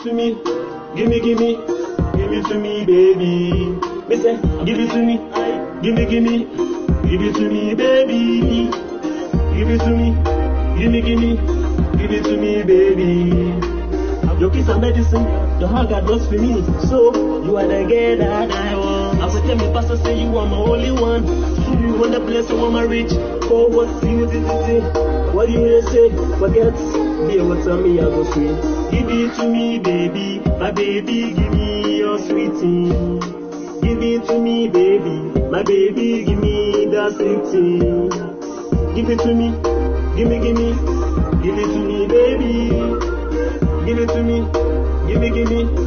to me, give me it to me, baby. Me say, give it to me, give it to me, baby. Give it to me, give it to me, baby. Your kiss are medicine, your hug are drugs for me. So, you are the girl that I want. I will tell me pastor say you are my only one. You want the bless, I want my rich. For what you did. What do you say? Forget, be what tell me I go sweet. Give it to me, baby. My baby, give me your sweetie. Give it to me, baby. My baby, give me that sweetie. Give it to me, give it to me, baby. Give it to me, give me.